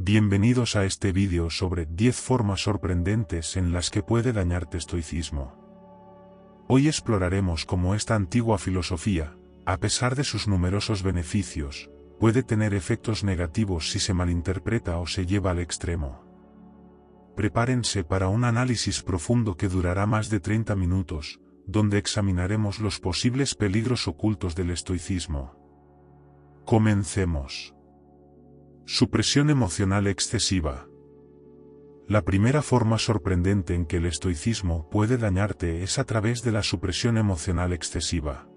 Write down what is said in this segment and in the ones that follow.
Bienvenidos a este vídeo sobre 10 formas sorprendentes en las que puede dañarte estoicismo. Hoy exploraremos cómo esta antigua filosofía, a pesar de sus numerosos beneficios, puede tener efectos negativos si se malinterpreta o se lleva al extremo. Prepárense para un análisis profundo que durará más de 30 minutos, donde examinaremos los posibles peligros ocultos del estoicismo. Comencemos. Supresión emocional excesiva. La primera forma sorprendente en que el estoicismo puede dañarte es a través de la supresión emocional excesiva.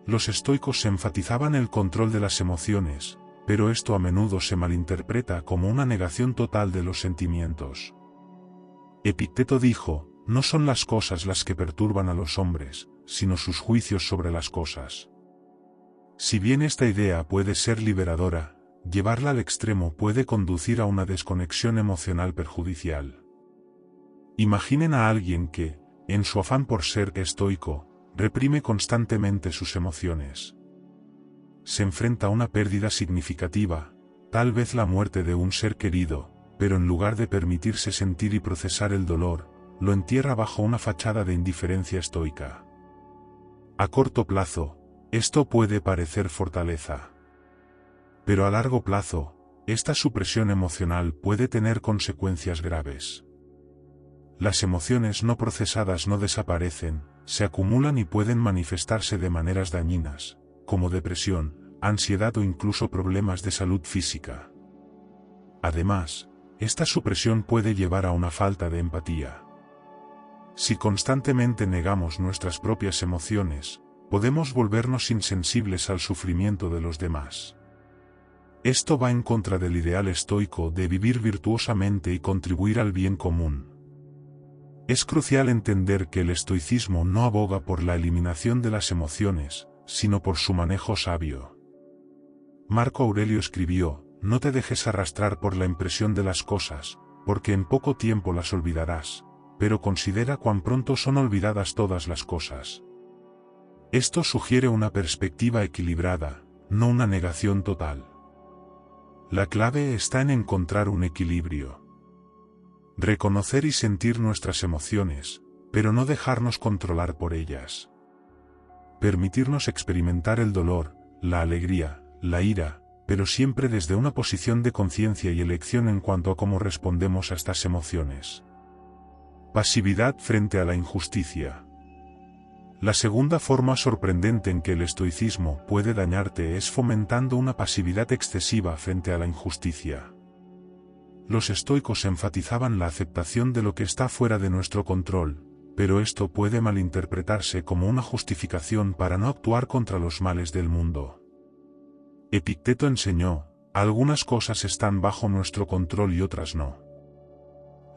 Los estoicos enfatizaban el control de las emociones, pero esto a menudo se malinterpreta como una negación total de los sentimientos. Epicteto dijo: no son las cosas las que perturban a los hombres, sino sus juicios sobre las cosas. Si bien esta idea puede ser liberadora, llevarla al extremo puede conducir a una desconexión emocional perjudicial. Imaginen a alguien que, en su afán por ser estoico, reprime constantemente sus emociones. Se enfrenta a una pérdida significativa, tal vez la muerte de un ser querido, pero en lugar de permitirse sentir y procesar el dolor, lo entierra bajo una fachada de indiferencia estoica. A corto plazo, esto puede parecer fortaleza. Pero a largo plazo, esta supresión emocional puede tener consecuencias graves. Las emociones no procesadas no desaparecen, se acumulan y pueden manifestarse de maneras dañinas, como depresión, ansiedad o incluso problemas de salud física. Además, esta supresión puede llevar a una falta de empatía. Si constantemente negamos nuestras propias emociones, podemos volvernos insensibles al sufrimiento de los demás. Esto va en contra del ideal estoico de vivir virtuosamente y contribuir al bien común. Es crucial entender que el estoicismo no aboga por la eliminación de las emociones, sino por su manejo sabio. Marco Aurelio escribió: no te dejes arrastrar por la impresión de las cosas, porque en poco tiempo las olvidarás, pero considera cuán pronto son olvidadas todas las cosas. Esto sugiere una perspectiva equilibrada, no una negación total. La clave está en encontrar un equilibrio. Reconocer y sentir nuestras emociones, pero no dejarnos controlar por ellas. Permitirnos experimentar el dolor, la alegría, la ira, pero siempre desde una posición de conciencia y elección en cuanto a cómo respondemos a estas emociones. Pasividad frente a la injusticia. La segunda forma sorprendente en que el estoicismo puede dañarte es fomentando una pasividad excesiva frente a la injusticia. Los estoicos enfatizaban la aceptación de lo que está fuera de nuestro control, pero esto puede malinterpretarse como una justificación para no actuar contra los males del mundo. Epicteto enseñó: algunas cosas están bajo nuestro control y otras no.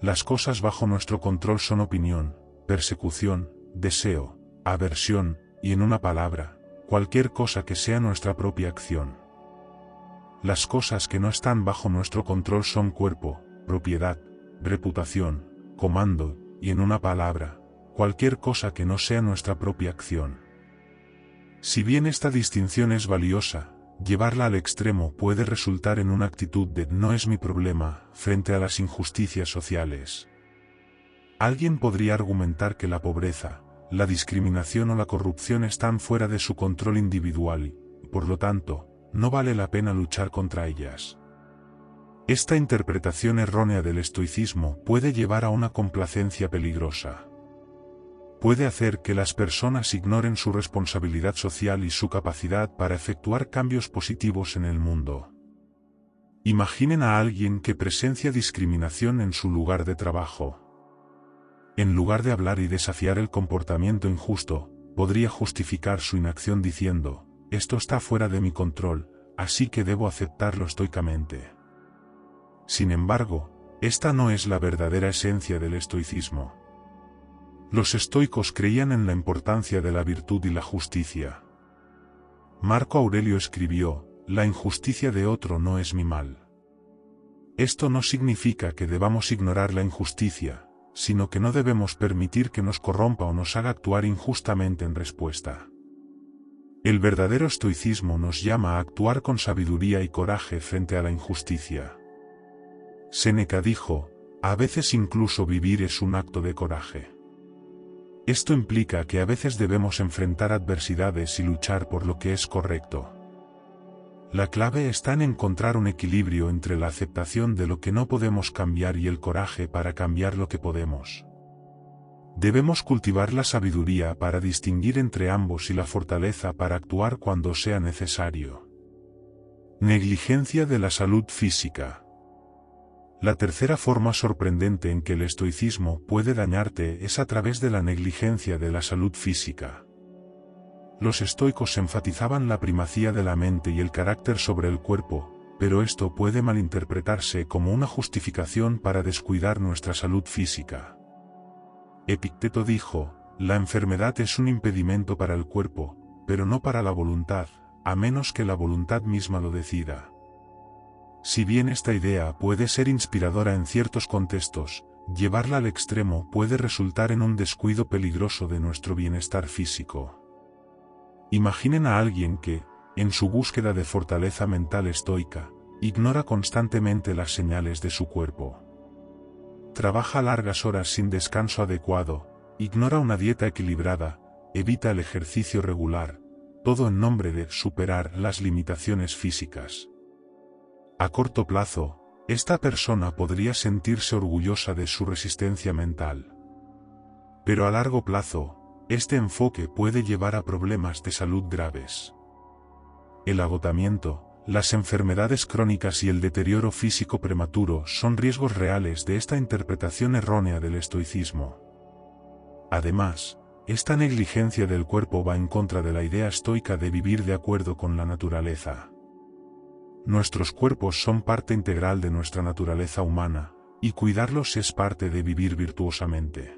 Las cosas bajo nuestro control son opinión, persecución, deseo, aversión, y en una palabra, cualquier cosa que sea nuestra propia acción. Las cosas que no están bajo nuestro control son cuerpo, propiedad, reputación, comando, y en una palabra, cualquier cosa que no sea nuestra propia acción. Si bien esta distinción es valiosa, llevarla al extremo puede resultar en una actitud de «no es mi problema» frente a las injusticias sociales. Alguien podría argumentar que la pobreza, la discriminación o la corrupción están fuera de su control individual y, por lo tanto, no vale la pena luchar contra ellas. Esta interpretación errónea del estoicismo puede llevar a una complacencia peligrosa. Puede hacer que las personas ignoren su responsabilidad social y su capacidad para efectuar cambios positivos en el mundo. Imaginen a alguien que presencia discriminación en su lugar de trabajo. En lugar de hablar y desafiar el comportamiento injusto, podría justificar su inacción diciendo: esto está fuera de mi control, así que debo aceptarlo estoicamente. Sin embargo, esta no es la verdadera esencia del estoicismo. Los estoicos creían en la importancia de la virtud y la justicia. Marco Aurelio escribió: la injusticia de otro no es mi mal. Esto no significa que debamos ignorar la injusticia, sino que no debemos permitir que nos corrompa o nos haga actuar injustamente en respuesta. El verdadero estoicismo nos llama a actuar con sabiduría y coraje frente a la injusticia. Séneca dijo, a veces incluso vivir es un acto de coraje. Esto implica que a veces debemos enfrentar adversidades y luchar por lo que es correcto. La clave está en encontrar un equilibrio entre la aceptación de lo que no podemos cambiar y el coraje para cambiar lo que podemos. Debemos cultivar la sabiduría para distinguir entre ambos y la fortaleza para actuar cuando sea necesario. Negligencia de la salud física. La tercera forma sorprendente en que el estoicismo puede dañarte es a través de la negligencia de la salud física. Los estoicos enfatizaban la primacía de la mente y el carácter sobre el cuerpo, pero esto puede malinterpretarse como una justificación para descuidar nuestra salud física. Epicteto dijo, la enfermedad es un impedimento para el cuerpo, pero no para la voluntad, a menos que la voluntad misma lo decida. Si bien esta idea puede ser inspiradora en ciertos contextos, llevarla al extremo puede resultar en un descuido peligroso de nuestro bienestar físico. Imaginen a alguien que, en su búsqueda de fortaleza mental estoica, ignora constantemente las señales de su cuerpo. Trabaja largas horas sin descanso adecuado, ignora una dieta equilibrada, evita el ejercicio regular, todo en nombre de superar las limitaciones físicas. A corto plazo, esta persona podría sentirse orgullosa de su resistencia mental. Pero a largo plazo, este enfoque puede llevar a problemas de salud graves. El agotamiento, las enfermedades crónicas y el deterioro físico prematuro son riesgos reales de esta interpretación errónea del estoicismo. Además, esta negligencia del cuerpo va en contra de la idea estoica de vivir de acuerdo con la naturaleza. Nuestros cuerpos son parte integral de nuestra naturaleza humana, y cuidarlos es parte de vivir virtuosamente.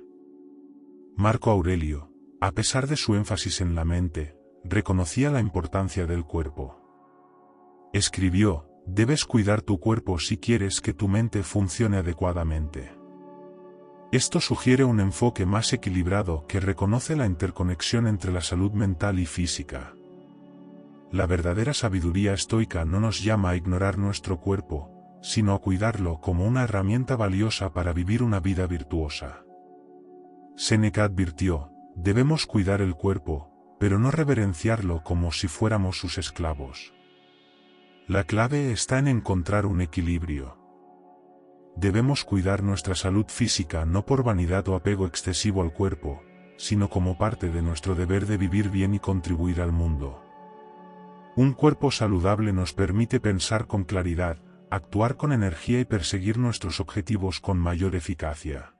Marco Aurelio, a pesar de su énfasis en la mente, reconocía la importancia del cuerpo. Escribió, debes cuidar tu cuerpo si quieres que tu mente funcione adecuadamente. Esto sugiere un enfoque más equilibrado que reconoce la interconexión entre la salud mental y física. La verdadera sabiduría estoica no nos llama a ignorar nuestro cuerpo, sino a cuidarlo como una herramienta valiosa para vivir una vida virtuosa. Séneca advirtió, debemos cuidar el cuerpo, pero no reverenciarlo como si fuéramos sus esclavos. La clave está en encontrar un equilibrio. Debemos cuidar nuestra salud física no por vanidad o apego excesivo al cuerpo, sino como parte de nuestro deber de vivir bien y contribuir al mundo. Un cuerpo saludable nos permite pensar con claridad, actuar con energía y perseguir nuestros objetivos con mayor eficacia.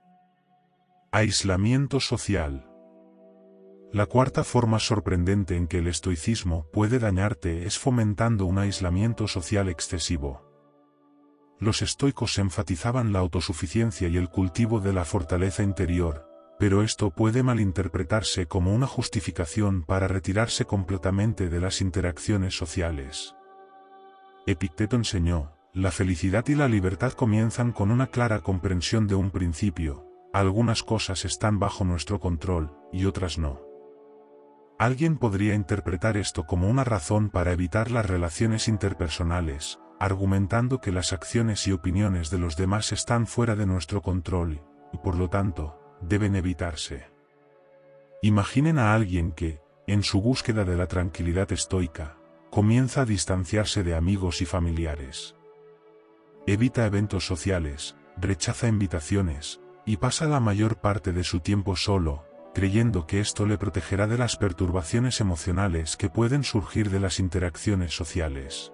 Aislamiento social. La cuarta forma sorprendente en que el estoicismo puede dañarte es fomentando un aislamiento social excesivo. Los estoicos enfatizaban la autosuficiencia y el cultivo de la fortaleza interior, pero esto puede malinterpretarse como una justificación para retirarse completamente de las interacciones sociales. Epicteto enseñó, la felicidad y la libertad comienzan con una clara comprensión de un principio, algunas cosas están bajo nuestro control, y otras no. Alguien podría interpretar esto como una razón para evitar las relaciones interpersonales, argumentando que las acciones y opiniones de los demás están fuera de nuestro control, y por lo tanto, deben evitarse. Imaginen a alguien que, en su búsqueda de la tranquilidad estoica, comienza a distanciarse de amigos y familiares. Evita eventos sociales, rechaza invitaciones, y pasa la mayor parte de su tiempo solo, creyendo que esto le protegerá de las perturbaciones emocionales que pueden surgir de las interacciones sociales.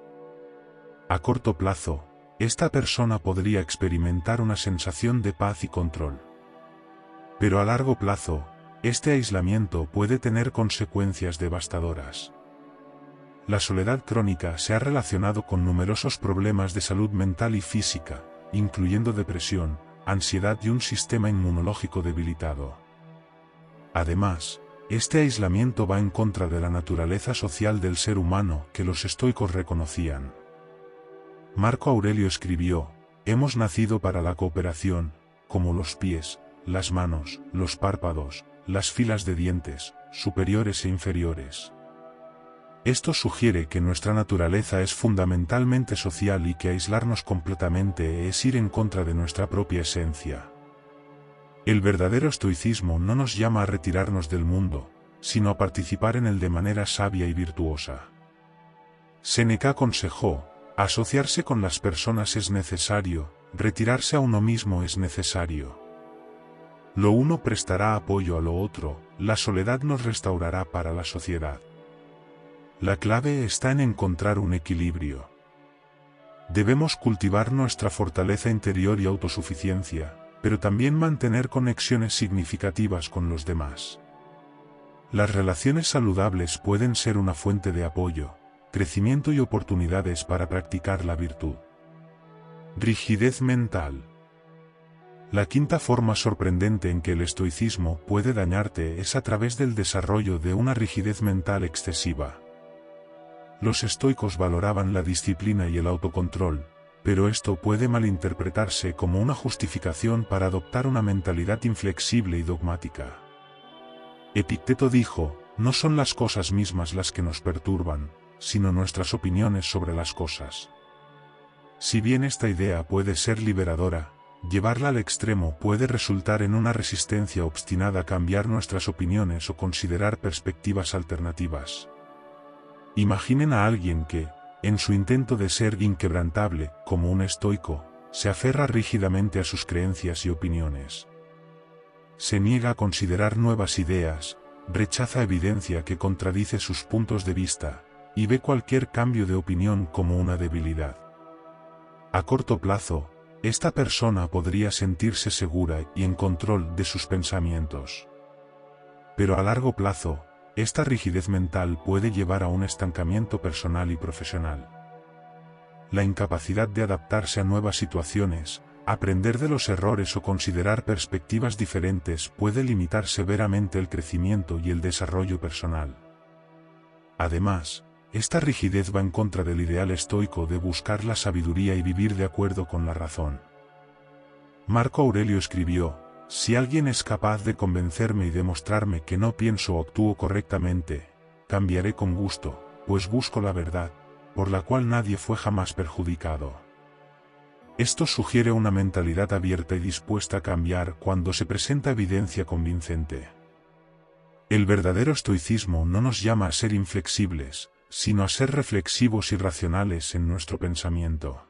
A corto plazo, esta persona podría experimentar una sensación de paz y control. Pero a largo plazo, este aislamiento puede tener consecuencias devastadoras. La soledad crónica se ha relacionado con numerosos problemas de salud mental y física, incluyendo depresión, ansiedad y un sistema inmunológico debilitado. Además, este aislamiento va en contra de la naturaleza social del ser humano que los estoicos reconocían. Marco Aurelio escribió, hemos nacido para la cooperación, como los pies, las manos, los párpados, las filas de dientes, superiores e inferiores. Esto sugiere que nuestra naturaleza es fundamentalmente social y que aislarnos completamente es ir en contra de nuestra propia esencia. El verdadero estoicismo no nos llama a retirarnos del mundo, sino a participar en él de manera sabia y virtuosa. Séneca aconsejó: asociarse con las personas es necesario, retirarse a uno mismo es necesario. Lo uno prestará apoyo a lo otro, la soledad nos restaurará para la sociedad. La clave está en encontrar un equilibrio. Debemos cultivar nuestra fortaleza interior y autosuficiencia, pero también mantener conexiones significativas con los demás. Las relaciones saludables pueden ser una fuente de apoyo, crecimiento y oportunidades para practicar la virtud. Rigidez mental. La quinta forma sorprendente en que el estoicismo puede dañarte es a través del desarrollo de una rigidez mental excesiva. Los estoicos valoraban la disciplina y el autocontrol, pero esto puede malinterpretarse como una justificación para adoptar una mentalidad inflexible y dogmática. Epicteto dijo: no son las cosas mismas las que nos perturban, sino nuestras opiniones sobre las cosas. Si bien esta idea puede ser liberadora, llevarla al extremo puede resultar en una resistencia obstinada a cambiar nuestras opiniones o considerar perspectivas alternativas. Imaginen a alguien que, en su intento de ser inquebrantable, como un estoico, se aferra rígidamente a sus creencias y opiniones. Se niega a considerar nuevas ideas, rechaza evidencia que contradice sus puntos de vista, y ve cualquier cambio de opinión como una debilidad. A corto plazo, esta persona podría sentirse segura y en control de sus pensamientos. Pero a largo plazo, esta rigidez mental puede llevar a un estancamiento personal y profesional. La incapacidad de adaptarse a nuevas situaciones, aprender de los errores o considerar perspectivas diferentes puede limitar severamente el crecimiento y el desarrollo personal. Además, esta rigidez va en contra del ideal estoico de buscar la sabiduría y vivir de acuerdo con la razón. Marco Aurelio escribió: si alguien es capaz de convencerme y demostrarme que no pienso o actúo correctamente, cambiaré con gusto, pues busco la verdad, por la cual nadie fue jamás perjudicado. Esto sugiere una mentalidad abierta y dispuesta a cambiar cuando se presenta evidencia convincente. El verdadero estoicismo no nos llama a ser inflexibles, sino a ser reflexivos y racionales en nuestro pensamiento.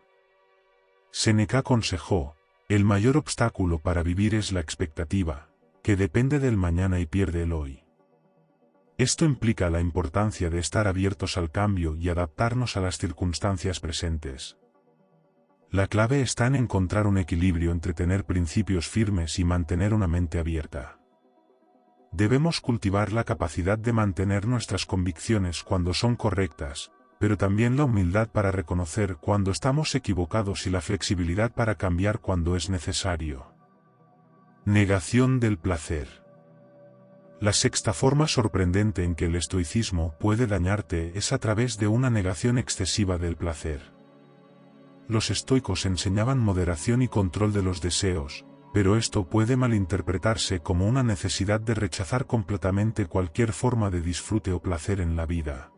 Séneca aconsejó: el mayor obstáculo para vivir es la expectativa, que depende del mañana y pierde el hoy. Esto implica la importancia de estar abiertos al cambio y adaptarnos a las circunstancias presentes. La clave está en encontrar un equilibrio entre tener principios firmes y mantener una mente abierta. Debemos cultivar la capacidad de mantener nuestras convicciones cuando son correctas, pero también la humildad para reconocer cuando estamos equivocados y la flexibilidad para cambiar cuando es necesario. Negación del placer. La sexta forma sorprendente en que el estoicismo puede dañarte es a través de una negación excesiva del placer. Los estoicos enseñaban moderación y control de los deseos, pero esto puede malinterpretarse como una necesidad de rechazar completamente cualquier forma de disfrute o placer en la vida.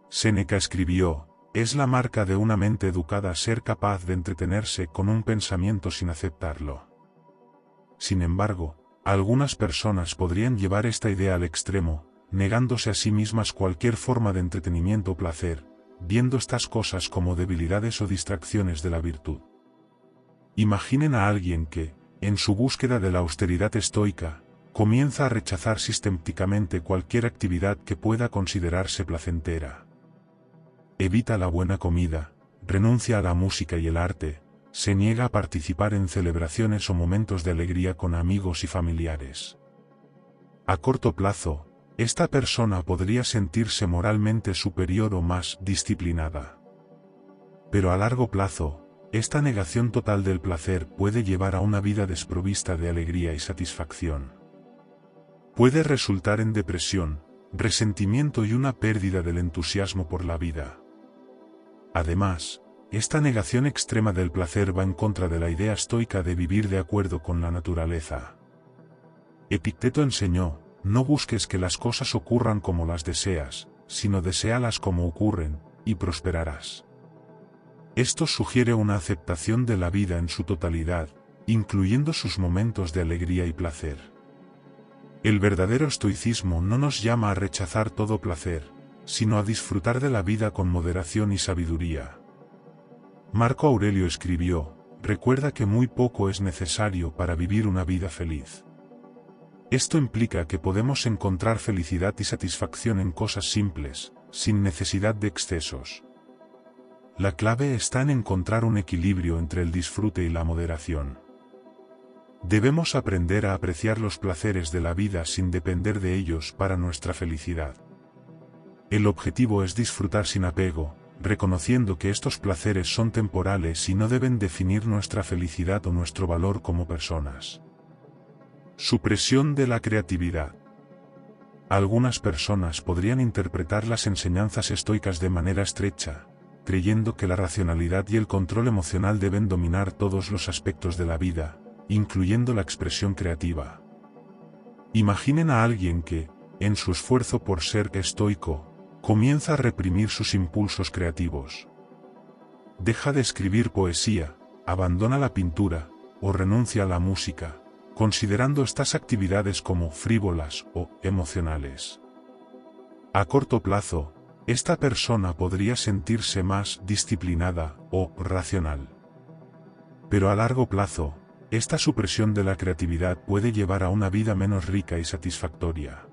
Séneca escribió: es la marca de una mente educada ser capaz de entretenerse con un pensamiento sin aceptarlo. Sin embargo, algunas personas podrían llevar esta idea al extremo, negándose a sí mismas cualquier forma de entretenimiento o placer, viendo estas cosas como debilidades o distracciones de la virtud. Imaginen a alguien que, en su búsqueda de la austeridad estoica, comienza a rechazar sistemáticamente cualquier actividad que pueda considerarse placentera. Evita la buena comida, renuncia a la música y el arte, se niega a participar en celebraciones o momentos de alegría con amigos y familiares. A corto plazo, esta persona podría sentirse moralmente superior o más disciplinada. Pero a largo plazo, esta negación total del placer puede llevar a una vida desprovista de alegría y satisfacción. Puede resultar en depresión, resentimiento y una pérdida del entusiasmo por la vida. Además, esta negación extrema del placer va en contra de la idea estoica de vivir de acuerdo con la naturaleza. Epicteto enseñó: no busques que las cosas ocurran como las deseas, sino deséalas como ocurren, y prosperarás. Esto sugiere una aceptación de la vida en su totalidad, incluyendo sus momentos de alegría y placer. El verdadero estoicismo no nos llama a rechazar todo placer, sino a disfrutar de la vida con moderación y sabiduría. Marco Aurelio escribió: recuerda que muy poco es necesario para vivir una vida feliz. Esto implica que podemos encontrar felicidad y satisfacción en cosas simples, sin necesidad de excesos. La clave está en encontrar un equilibrio entre el disfrute y la moderación. Debemos aprender a apreciar los placeres de la vida sin depender de ellos para nuestra felicidad. El objetivo es disfrutar sin apego, reconociendo que estos placeres son temporales y no deben definir nuestra felicidad o nuestro valor como personas. Supresión de la creatividad. Algunas personas podrían interpretar las enseñanzas estoicas de manera estrecha, creyendo que la racionalidad y el control emocional deben dominar todos los aspectos de la vida, incluyendo la expresión creativa. Imaginen a alguien que, en su esfuerzo por ser estoico, comienza a reprimir sus impulsos creativos. Deja de escribir poesía, abandona la pintura, o renuncia a la música, considerando estas actividades como frívolas o emocionales. A corto plazo, esta persona podría sentirse más disciplinada o racional. Pero a largo plazo, esta supresión de la creatividad puede llevar a una vida menos rica y satisfactoria.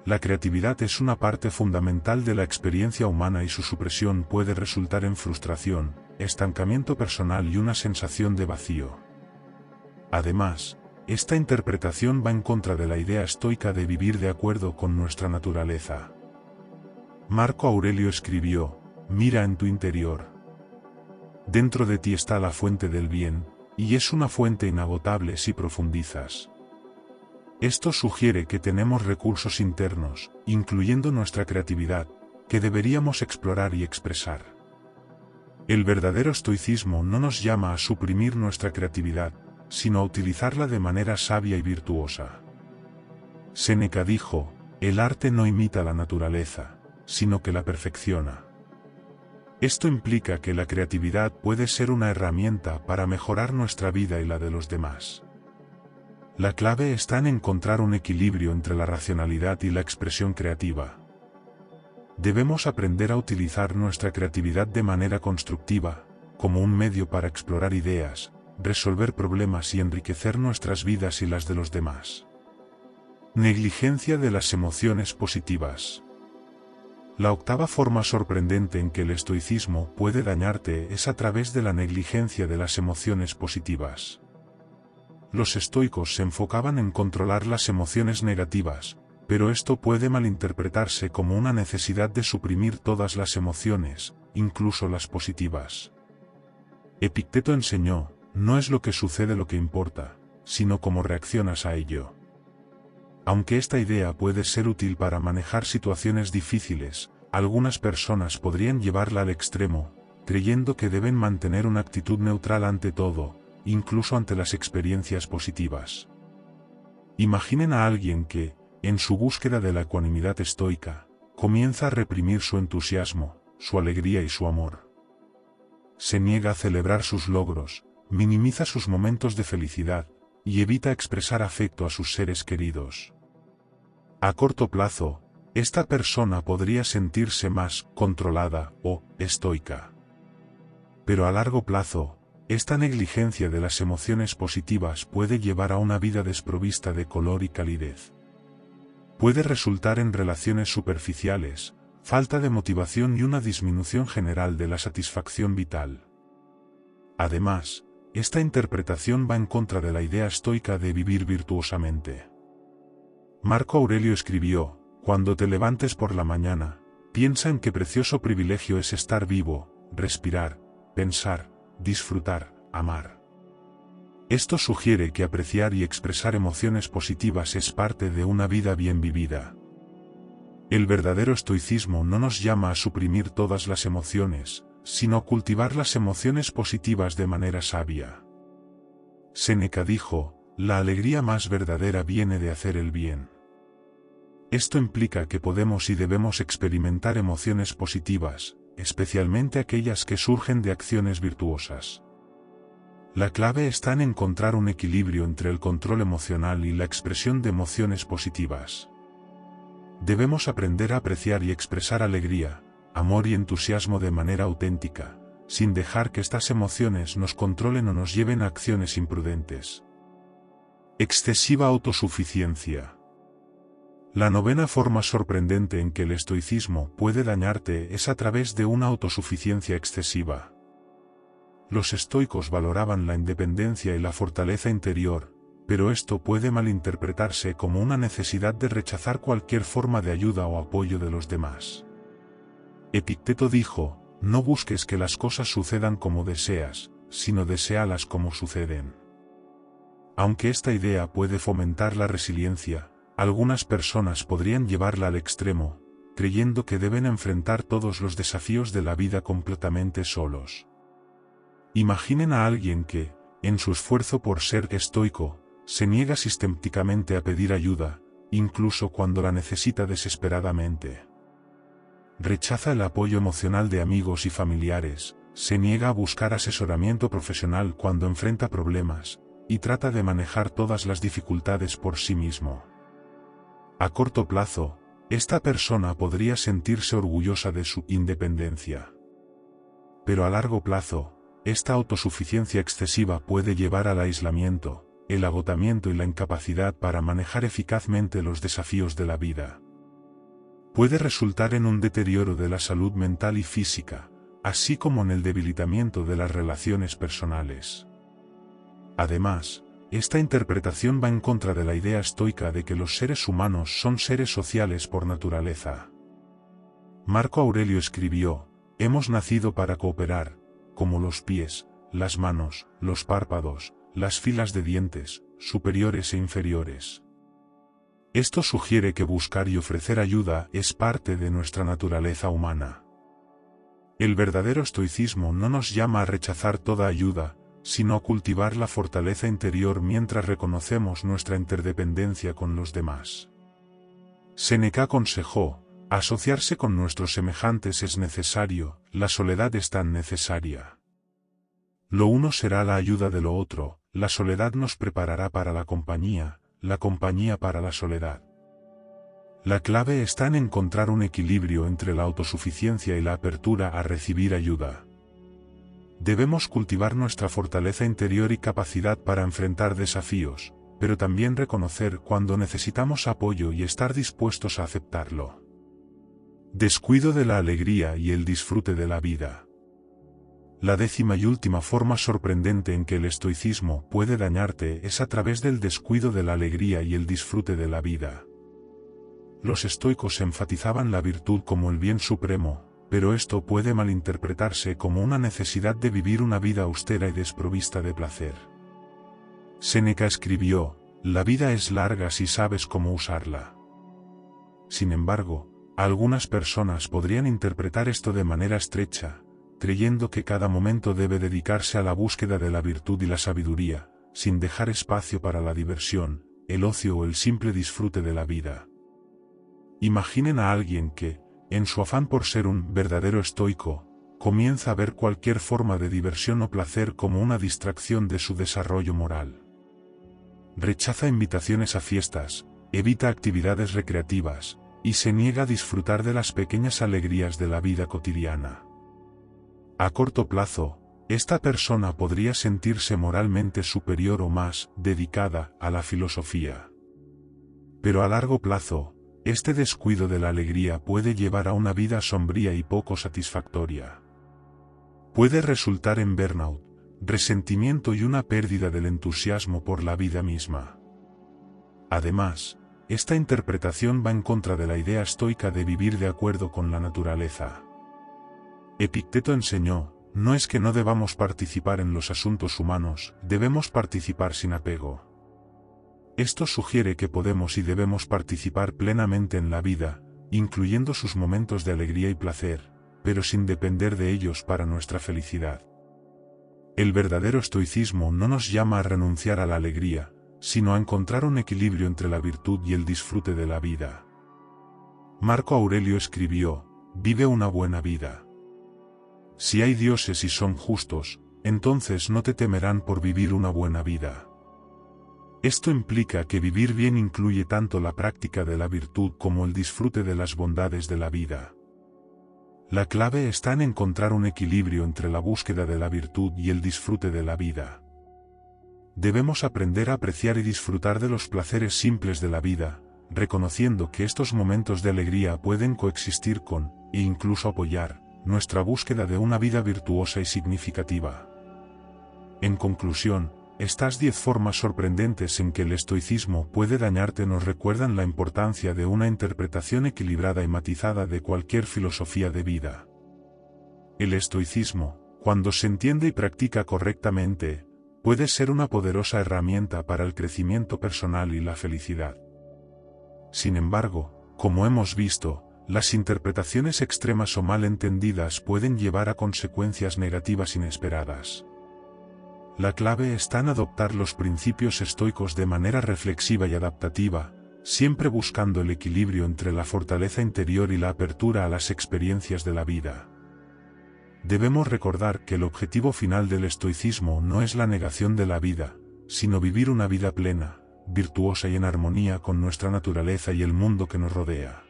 La creatividad es una parte fundamental de la experiencia humana y su supresión puede resultar en frustración, estancamiento personal y una sensación de vacío. Además, esta interpretación va en contra de la idea estoica de vivir de acuerdo con nuestra naturaleza. Marco Aurelio escribió: mira en tu interior. Dentro de ti está la fuente del bien, y es una fuente inagotable si profundizas. Esto sugiere que tenemos recursos internos, incluyendo nuestra creatividad, que deberíamos explorar y expresar. El verdadero estoicismo no nos llama a suprimir nuestra creatividad, sino a utilizarla de manera sabia y virtuosa. Séneca dijo: el arte no imita la naturaleza, sino que la perfecciona. Esto implica que la creatividad puede ser una herramienta para mejorar nuestra vida y la de los demás. La clave está en encontrar un equilibrio entre la racionalidad y la expresión creativa. Debemos aprender a utilizar nuestra creatividad de manera constructiva, como un medio para explorar ideas, resolver problemas y enriquecer nuestras vidas y las de los demás. Negligencia de las emociones positivas. La octava forma sorprendente en que el estoicismo puede dañarte es a través de la negligencia de las emociones positivas. Los estoicos se enfocaban en controlar las emociones negativas, pero esto puede malinterpretarse como una necesidad de suprimir todas las emociones, incluso las positivas. Epicteto enseñó: no es lo que sucede lo que importa, sino cómo reaccionas a ello. Aunque esta idea puede ser útil para manejar situaciones difíciles, algunas personas podrían llevarla al extremo, creyendo que deben mantener una actitud neutral ante todo, incluso ante las experiencias positivas. Imaginen a alguien que, en su búsqueda de la ecuanimidad estoica, comienza a reprimir su entusiasmo, su alegría y su amor. Se niega a celebrar sus logros, minimiza sus momentos de felicidad, y evita expresar afecto a sus seres queridos. A corto plazo, esta persona podría sentirse más controlada o estoica. Pero a largo plazo, esta negligencia de las emociones positivas puede llevar a una vida desprovista de color y calidez. Puede resultar en relaciones superficiales, falta de motivación y una disminución general de la satisfacción vital. Además, esta interpretación va en contra de la idea estoica de vivir virtuosamente. Marco Aurelio escribió: cuando te levantes por la mañana, piensa en qué precioso privilegio es estar vivo, respirar, pensar, disfrutar, amar. Esto sugiere que apreciar y expresar emociones positivas es parte de una vida bien vivida. El verdadero estoicismo no nos llama a suprimir todas las emociones, sino a cultivar las emociones positivas de manera sabia. Séneca dijo: la alegría más verdadera viene de hacer el bien. Esto implica que podemos y debemos experimentar emociones positivas, especialmente aquellas que surgen de acciones virtuosas. La clave está en encontrar un equilibrio entre el control emocional y la expresión de emociones positivas. Debemos aprender a apreciar y expresar alegría, amor y entusiasmo de manera auténtica, sin dejar que estas emociones nos controlen o nos lleven a acciones imprudentes. Excesiva autosuficiencia. La novena forma sorprendente en que el estoicismo puede dañarte es a través de una autosuficiencia excesiva. Los estoicos valoraban la independencia y la fortaleza interior, pero esto puede malinterpretarse como una necesidad de rechazar cualquier forma de ayuda o apoyo de los demás. Epicteto dijo: no busques que las cosas sucedan como deseas, sino deséalas como suceden. Aunque esta idea puede fomentar la resiliencia, algunas personas podrían llevarla al extremo, creyendo que deben enfrentar todos los desafíos de la vida completamente solos. Imaginen a alguien que, en su esfuerzo por ser estoico, se niega sistemáticamente a pedir ayuda, incluso cuando la necesita desesperadamente. Rechaza el apoyo emocional de amigos y familiares, se niega a buscar asesoramiento profesional cuando enfrenta problemas, y trata de manejar todas las dificultades por sí mismo. A corto plazo, esta persona podría sentirse orgullosa de su independencia. Pero a largo plazo, esta autosuficiencia excesiva puede llevar al aislamiento, el agotamiento y la incapacidad para manejar eficazmente los desafíos de la vida. Puede resultar en un deterioro de la salud mental y física, así como en el debilitamiento de las relaciones personales. Además, esta interpretación va en contra de la idea estoica de que los seres humanos son seres sociales por naturaleza. Marco Aurelio escribió: hemos nacido para cooperar, como los pies, las manos, los párpados, las filas de dientes, superiores e inferiores. Esto sugiere que buscar y ofrecer ayuda es parte de nuestra naturaleza humana. El verdadero estoicismo no nos llama a rechazar toda ayuda, sino a cultivar la fortaleza interior mientras reconocemos nuestra interdependencia con los demás. Séneca aconsejó: asociarse con nuestros semejantes es necesario, la soledad es tan necesaria. Lo uno será la ayuda de lo otro, la soledad nos preparará para la compañía para la soledad. La clave está en encontrar un equilibrio entre la autosuficiencia y la apertura a recibir ayuda. Debemos cultivar nuestra fortaleza interior y capacidad para enfrentar desafíos, pero también reconocer cuando necesitamos apoyo y estar dispuestos a aceptarlo. Descuido de la alegría y el disfrute de la vida. La décima y última forma sorprendente en que el estoicismo puede dañarte es a través del descuido de la alegría y el disfrute de la vida. Los estoicos enfatizaban la virtud como el bien supremo, pero esto puede malinterpretarse como una necesidad de vivir una vida austera y desprovista de placer. Séneca escribió: la vida es larga si sabes cómo usarla. Sin embargo, algunas personas podrían interpretar esto de manera estrecha, creyendo que cada momento debe dedicarse a la búsqueda de la virtud y la sabiduría, sin dejar espacio para la diversión, el ocio o el simple disfrute de la vida. Imaginen a alguien que, en su afán por ser un verdadero estoico, comienza a ver cualquier forma de diversión o placer como una distracción de su desarrollo moral. Rechaza invitaciones a fiestas, evita actividades recreativas, y se niega a disfrutar de las pequeñas alegrías de la vida cotidiana. A corto plazo, esta persona podría sentirse moralmente superior o más dedicada a la filosofía. Pero a largo plazo, este descuido de la alegría puede llevar a una vida sombría y poco satisfactoria. Puede resultar en burnout, resentimiento y una pérdida del entusiasmo por la vida misma. Además, esta interpretación va en contra de la idea estoica de vivir de acuerdo con la naturaleza. Epicteto enseñó: no es que no debamos participar en los asuntos humanos, debemos participar sin apego. Esto sugiere que podemos y debemos participar plenamente en la vida, incluyendo sus momentos de alegría y placer, pero sin depender de ellos para nuestra felicidad. El verdadero estoicismo no nos llama a renunciar a la alegría, sino a encontrar un equilibrio entre la virtud y el disfrute de la vida. Marco Aurelio escribió: vive una buena vida. Si hay dioses y son justos, entonces no te temerán por vivir una buena vida. Esto implica que vivir bien incluye tanto la práctica de la virtud como el disfrute de las bondades de la vida. La clave está en encontrar un equilibrio entre la búsqueda de la virtud y el disfrute de la vida. Debemos aprender a apreciar y disfrutar de los placeres simples de la vida, reconociendo que estos momentos de alegría pueden coexistir con, e incluso apoyar, nuestra búsqueda de una vida virtuosa y significativa. En conclusión, estas 10 formas sorprendentes en que el estoicismo puede dañarte nos recuerdan la importancia de una interpretación equilibrada y matizada de cualquier filosofía de vida. El estoicismo, cuando se entiende y practica correctamente, puede ser una poderosa herramienta para el crecimiento personal y la felicidad. Sin embargo, como hemos visto, las interpretaciones extremas o mal entendidas pueden llevar a consecuencias negativas inesperadas. La clave está en adoptar los principios estoicos de manera reflexiva y adaptativa, siempre buscando el equilibrio entre la fortaleza interior y la apertura a las experiencias de la vida. Debemos recordar que el objetivo final del estoicismo no es la negación de la vida, sino vivir una vida plena, virtuosa y en armonía con nuestra naturaleza y el mundo que nos rodea.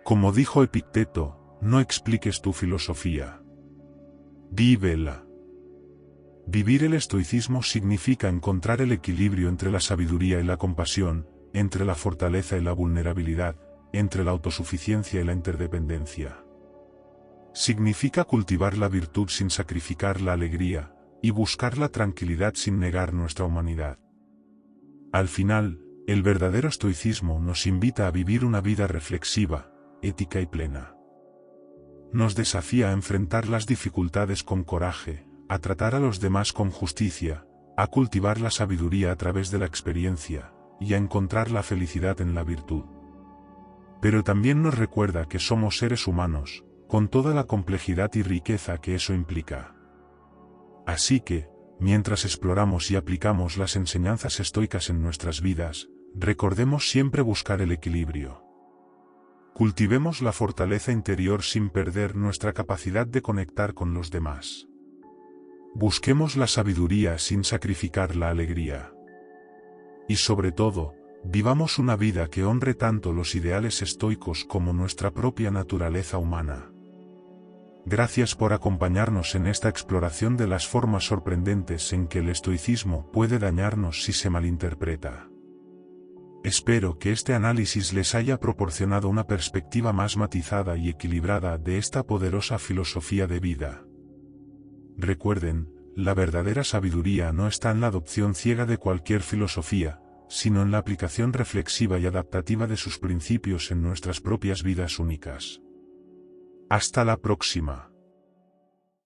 Como dijo Epicteto, no expliques tu filosofía. Vívela. Vivir el estoicismo significa encontrar el equilibrio entre la sabiduría y la compasión, entre la fortaleza y la vulnerabilidad, entre la autosuficiencia y la interdependencia. Significa cultivar la virtud sin sacrificar la alegría, y buscar la tranquilidad sin negar nuestra humanidad. Al final, el verdadero estoicismo nos invita a vivir una vida reflexiva, ética y plena. Nos desafía a enfrentar las dificultades con coraje, a tratar a los demás con justicia, a cultivar la sabiduría a través de la experiencia, y a encontrar la felicidad en la virtud. Pero también nos recuerda que somos seres humanos, con toda la complejidad y riqueza que eso implica. Así que, mientras exploramos y aplicamos las enseñanzas estoicas en nuestras vidas, recordemos siempre buscar el equilibrio. Cultivemos la fortaleza interior sin perder nuestra capacidad de conectar con los demás. Busquemos la sabiduría sin sacrificar la alegría. Y sobre todo, vivamos una vida que honre tanto los ideales estoicos como nuestra propia naturaleza humana. Gracias por acompañarnos en esta exploración de las formas sorprendentes en que el estoicismo puede dañarnos si se malinterpreta. Espero que este análisis les haya proporcionado una perspectiva más matizada y equilibrada de esta poderosa filosofía de vida. Recuerden, la verdadera sabiduría no está en la adopción ciega de cualquier filosofía, sino en la aplicación reflexiva y adaptativa de sus principios en nuestras propias vidas únicas. Hasta la próxima.